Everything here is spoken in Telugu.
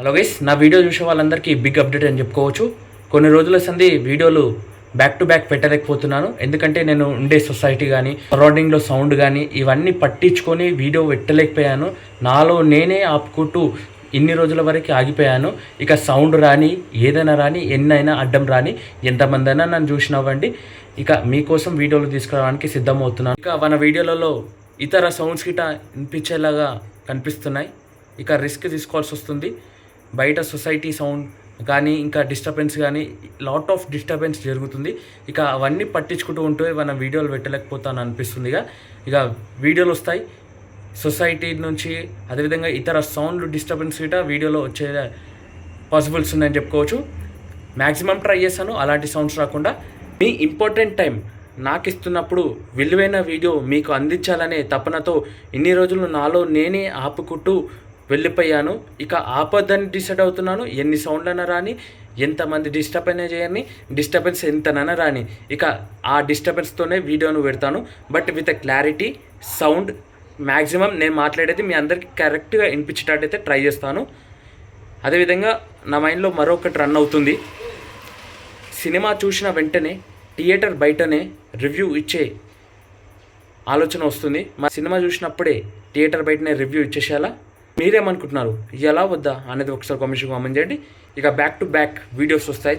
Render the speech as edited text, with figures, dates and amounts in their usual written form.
హలో గైస్, నా వీడియో చూసే వాళ్ళందరికీ బిగ్ అప్డేట్ అని చెప్పుకోవచ్చు. కొన్ని రోజుల సంది వీడియోలు బ్యాక్ టు బ్యాక్ పెట్టలేకపోతున్నాను. ఎందుకంటే నేను ఉండే సొసైటీ కానీ సరౌండింగ్లో సౌండ్ కానీ ఇవన్నీ పట్టించుకొని వీడియో పెట్టలేకపోయాను. నాలో నేనే ఆపుకుంటూ ఇన్ని రోజుల వరకు ఆగిపోయాను. ఇక సౌండ్ రాని, ఏదైనా రాని, ఎన్నైనా అడ్డం రాని, ఎంతమంది అయినా నన్ను చూసినవ్వండి, ఇక మీకోసం వీడియోలు తీసుకురావడానికి సిద్ధమవుతున్నాను. ఇక మన వీడియోలలో ఇతర సౌండ్స్ గిట వినిపించేలాగా కనిపిస్తున్నాయి. ఇక రిస్క్ తీసుకోవాల్సి వస్తుంది. బయట సొసైటీ సౌండ్ కానీ ఇంకా డిస్టర్బెన్స్ కానీ లాట్ ఆఫ్ డిస్టర్బెన్స్ జరుగుతుంది. ఇక అవన్నీ పట్టించుకుంటూ ఉంటే మన వీడియోలు పెట్టలేకపోతాను అనిపిస్తుంది. ఇక వీడియోలు వస్తాయి సొసైటీ నుంచి, అదేవిధంగా ఇతర సౌండ్ డిస్టర్బెన్స్ గిట వీడియోలో వచ్చే పాసిబుల్స్ ఉన్నాయని చెప్పుకోవచ్చు. మ్యాక్సిమం ట్రై చేస్తాను అలాంటి సౌండ్స్ రాకుండా. మీ ఇంపార్టెంట్ టైం నాకు ఇస్తున్నప్పుడు విలువైన వీడియో మీకు అందించాలనే తపనతో ఇన్ని రోజులు నాలో నేనే ఆపుకుంటూ వెళ్ళిపోయాను. ఇక ఆపదని డిసైడ్ అవుతున్నాను. ఎన్ని సౌండ్లైనా రాని, ఎంతమంది డిస్టర్బ్ అయినా చేయని, డిస్టర్బెన్స్ ఎంతనైనా రాని, ఇక ఆ డిస్టర్బెన్స్తోనే వీడియోను పెడతాను. But with a clarity, sound maximum నేను మాట్లాడేది మీ అందరికీ కరెక్ట్గా వినిపించేటట్టయితే ట్రై చేస్తాను. అదేవిధంగా నా మైండ్లో మరొకటి రన్ అవుతుంది. సినిమా చూసిన వెంటనే థియేటర్ బయటనే రివ్యూ ఇచ్చే ఆలోచన వస్తుంది. మా సినిమా చూసినప్పుడే థియేటర్ బయటనే రివ్యూ ఇచ్చేసేలా మీరేమనుకుంటున్నారు? ఎలా వద్దా అనేది ఒకసారి కామెంట్ చేయండి. ఇక బ్యాక్ టు బ్యాక్ వీడియోస్ వస్తాయి.